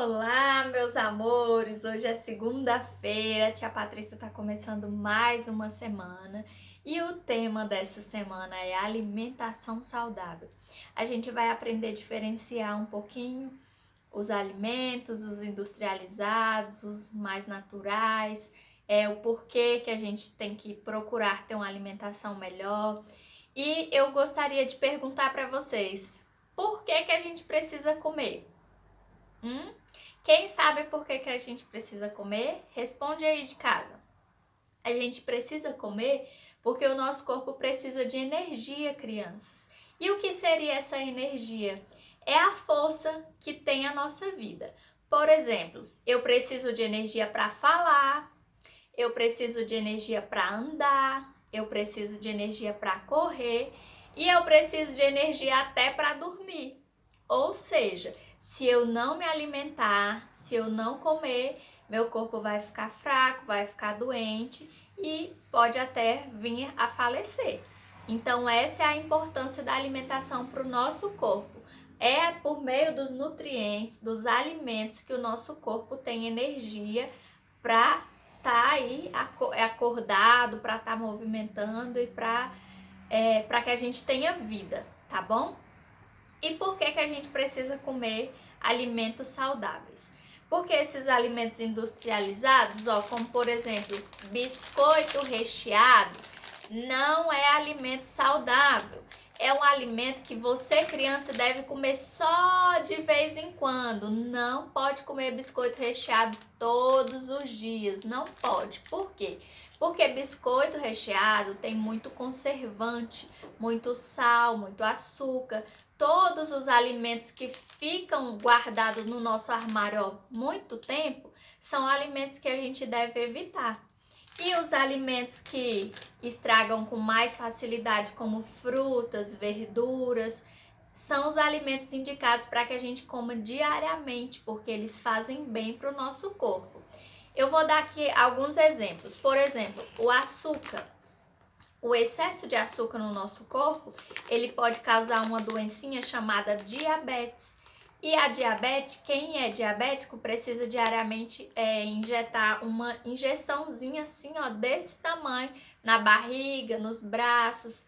Olá, meus amores! Hoje é segunda-feira, tia Patrícia está começando mais uma semana e o tema dessa semana é alimentação saudável. A gente vai aprender a diferenciar um pouquinho os alimentos, os industrializados, os mais naturais, o porquê que a gente tem que procurar ter uma alimentação melhor. E eu gostaria de perguntar para vocês, por que a gente precisa comer? Quem sabe por que a gente precisa comer? Responde aí de casa. A gente precisa comer porque o nosso corpo precisa de energia, crianças. E o que seria essa energia? É a força que tem a nossa vida. Por exemplo, eu preciso de energia para falar, eu preciso de energia para andar, eu preciso de energia para correr e eu preciso de energia até para dormir. Ou seja, se eu não me alimentar, se eu não comer, meu corpo vai ficar fraco, vai ficar doente e pode até vir a falecer. Então, essa é a importância da alimentação para o nosso corpo. É por meio dos nutrientes, dos alimentos, que o nosso corpo tem energia para estar aí acordado, para estar movimentando e para que a gente tenha vida, tá bom? E por que a gente precisa comer alimentos saudáveis? Porque esses alimentos industrializados, como por exemplo, biscoito recheado, não é alimento saudável. É um alimento que você, criança, deve comer só de vez em quando. Não pode comer biscoito recheado todos os dias. Não pode. Por quê? Porque biscoito recheado tem muito conservante, muito sal, muito açúcar. Todos os alimentos que ficam guardados no nosso armário há muito tempo são alimentos que a gente deve evitar. E os alimentos que estragam com mais facilidade, como frutas, verduras, são os alimentos indicados para que a gente coma diariamente, porque eles fazem bem para o nosso corpo. Eu vou dar aqui alguns exemplos. Por exemplo, o açúcar. O excesso de açúcar no nosso corpo, ele pode causar uma doencinha chamada diabetes. E a diabetes, quem é diabético precisa diariamente injetar uma injeçãozinha assim, desse tamanho, na barriga, nos braços,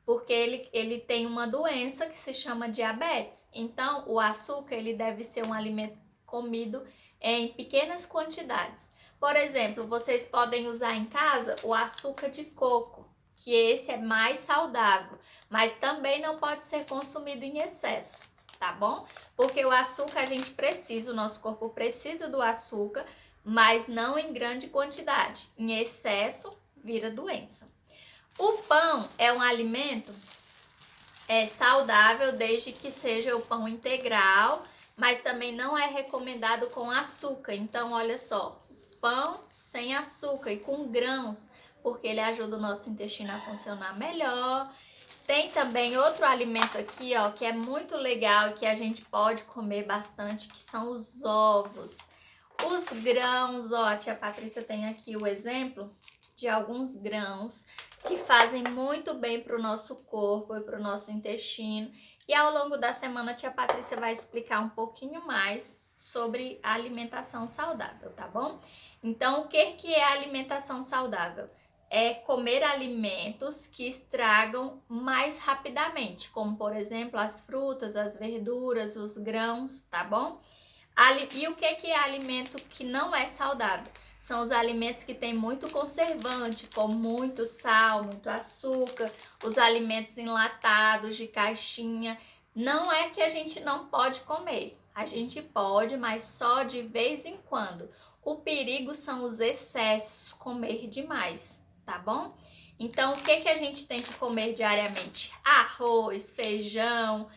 porque ele tem uma doença que se chama diabetes. Então, o açúcar, ele deve ser um alimento comido em pequenas quantidades. Por exemplo, vocês podem usar em casa o açúcar de coco, que esse é mais saudável, mas também não pode ser consumido em excesso, tá bom? Porque o açúcar a gente precisa, o nosso corpo precisa do açúcar, mas não em grande quantidade. Em excesso, vira doença. O pão é um alimento saudável desde que seja o pão integral, mas também não é recomendado com açúcar. Então, olha só, pão sem açúcar e com grãos, porque ele ajuda o nosso intestino a funcionar melhor. Tem também outro alimento aqui, que é muito legal e que a gente pode comer bastante, que são os ovos. Os grãos, a tia Patrícia tem aqui o exemplo de alguns grãos que fazem muito bem para o nosso corpo e para o nosso intestino. E ao longo da semana a tia Patrícia vai explicar um pouquinho mais sobre a alimentação saudável, tá bom? Então, o que é alimentação saudável? É comer alimentos que estragam mais rapidamente, como por exemplo as frutas, as verduras, os grãos, tá bom? E o que é alimento que não é saudável? São os alimentos que têm muito conservante, como muito sal, muito açúcar, os alimentos enlatados de caixinha. Não é que a gente não pode comer, a gente pode, mas só de vez em quando. O perigo são os excessos, comer demais, tá bom? Então, o que a gente tem que comer diariamente? Arroz, feijão,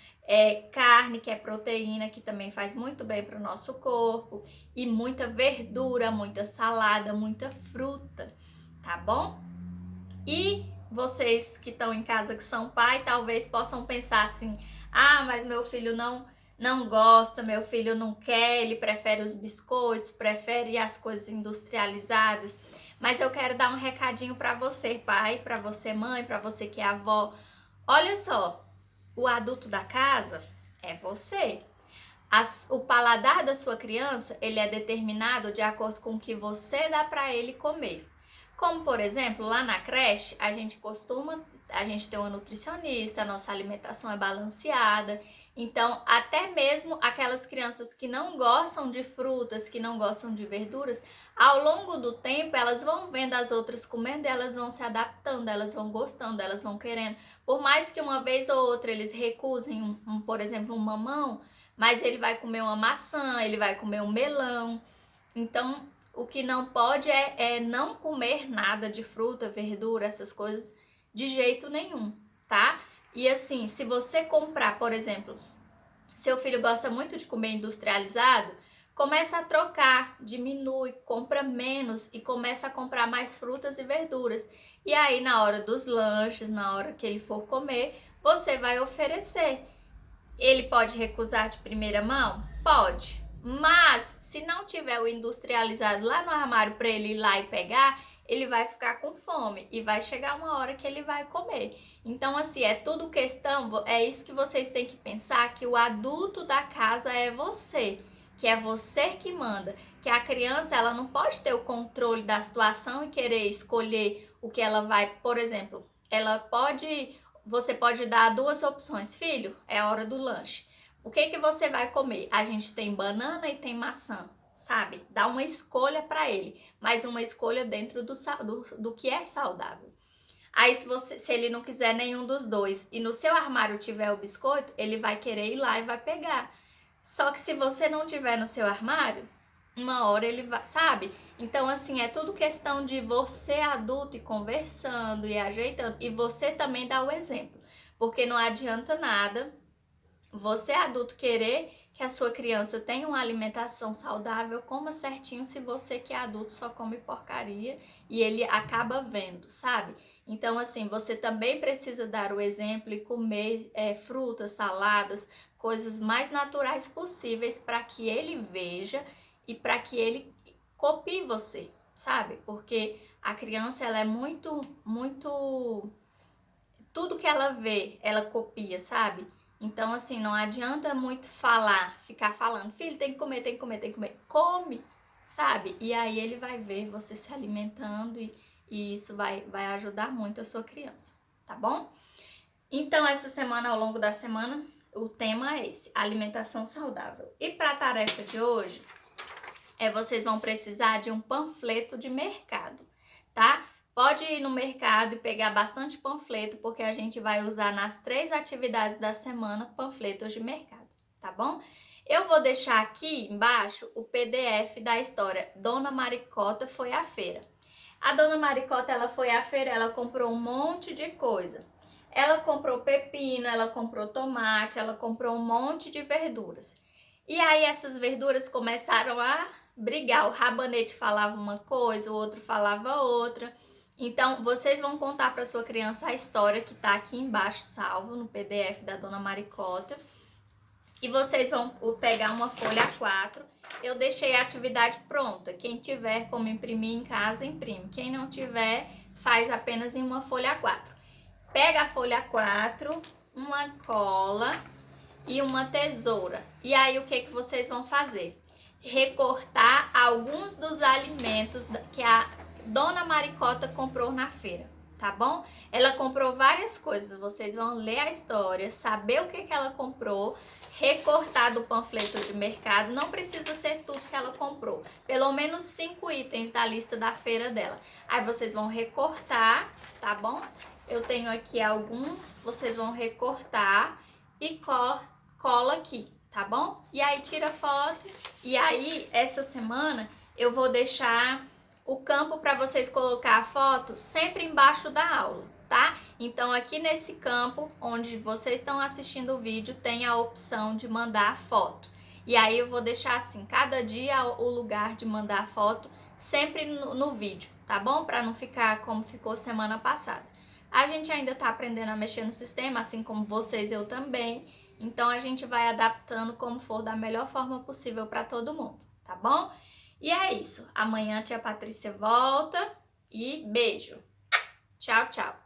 carne, que é proteína, que também faz muito bem para o nosso corpo, e muita verdura, muita salada, muita fruta, tá bom? E vocês que estão em casa, que são pai, talvez possam pensar assim: mas meu filho não gosta, meu filho não quer, ele prefere os biscoitos, prefere as coisas industrializadas. Mas eu quero dar um recadinho para você, pai, para você, mãe, para você que é avó. Olha só, o adulto da casa é você. O paladar da sua criança, ele é determinado de acordo com o que você dá para ele comer. Como, por exemplo, lá na creche, a gente tem uma nutricionista, a nossa alimentação é balanceada. Então, até mesmo aquelas crianças que não gostam de frutas, que não gostam de verduras, ao longo do tempo, elas vão vendo as outras comendo, elas vão se adaptando, elas vão gostando, elas vão querendo. Por mais que uma vez ou outra eles recusem, por exemplo, um mamão, mas ele vai comer uma maçã, ele vai comer um melão. Então, o que não pode é não comer nada de fruta, verdura, essas coisas de jeito nenhum, tá? E assim, se você comprar, por exemplo, seu filho gosta muito de comer industrializado, começa a trocar, diminui, compra menos e começa a comprar mais frutas e verduras. E aí, na hora dos lanches, na hora que ele for comer, você vai oferecer. Ele pode recusar de primeira mão? Pode. Mas se não tiver o industrializado lá no armário para ele ir lá e pegar, ele vai ficar com fome e vai chegar uma hora que ele vai comer. Então, assim, é tudo questão, é isso que vocês têm que pensar, que o adulto da casa é você, que é você que manda, que a criança, ela não pode ter o controle da situação e querer escolher o que ela vai, por exemplo, você pode dar duas opções. Filho, é a hora do lanche. O que você vai comer? A gente tem banana e tem maçã, sabe? Dá uma escolha para ele, mas uma escolha dentro do que é saudável. Aí se ele não quiser nenhum dos dois e no seu armário tiver o biscoito, ele vai querer ir lá e vai pegar. Só que se você não tiver no seu armário, uma hora ele vai, sabe? Então, assim, é tudo questão de você adulto ir conversando e ajeitando. E você também dá o exemplo. Porque não adianta nada você adulto querer que a sua criança tenha uma alimentação saudável, coma certinho, se você que é adulto só come porcaria e ele acaba vendo, sabe? Então, assim, você também precisa dar o exemplo e comer frutas, saladas, coisas mais naturais possíveis para que ele veja e para que ele copie você, sabe? Porque a criança, ela é muito... Tudo que ela vê, ela copia, sabe? Então, assim, não adianta muito ficar falando, filho, tem que comer, tem que comer, tem que comer. Come, sabe? E aí ele vai ver você se alimentando e isso vai ajudar muito a sua criança, tá bom? Então, essa semana, ao longo da semana, o tema é esse, alimentação saudável. E para a tarefa de hoje, vocês vão precisar de um panfleto de mercado, tá? Pode ir no mercado e pegar bastante panfleto, porque a gente vai usar nas 3 atividades da semana panfletos de mercado, tá bom? Eu vou deixar aqui embaixo o PDF da história Dona Maricota foi à feira. A Dona Maricota, ela foi à feira, ela comprou um monte de coisa. Ela comprou pepino, ela comprou tomate, ela comprou um monte de verduras. E aí essas verduras começaram a brigar. O rabanete falava uma coisa, o outro falava outra. Então, vocês vão contar para sua criança a história que está aqui embaixo, salvo no PDF da Dona Maricota. E vocês vão pegar uma folha A4. Eu deixei a atividade pronta. Quem tiver como imprimir em casa, imprime. Quem não tiver, faz apenas em uma folha A4. Pega a folha A4, uma cola e uma tesoura. E aí, o que vocês vão fazer? Recortar alguns dos alimentos que a Dona Maricota comprou na feira, tá bom? Ela comprou várias coisas, vocês vão ler a história, saber o que ela comprou, recortar do panfleto de mercado, não precisa ser tudo que ela comprou, pelo menos 5 itens da lista da feira dela. Aí vocês vão recortar, tá bom? Eu tenho aqui alguns, vocês vão recortar e cola aqui, tá bom? E aí tira foto, e aí essa semana eu vou deixar o campo para vocês colocar a foto sempre embaixo da aula, tá? Então aqui nesse campo onde vocês estão assistindo o vídeo tem a opção de mandar a foto. E aí eu vou deixar assim, cada dia o lugar de mandar a foto sempre no vídeo, tá bom? Para não ficar como ficou semana passada. A gente ainda tá aprendendo a mexer no sistema, assim como vocês, eu também. Então a gente vai adaptando como for da melhor forma possível para todo mundo, tá bom? E é isso. Amanhã a tia Patrícia volta e beijo. Tchau, tchau.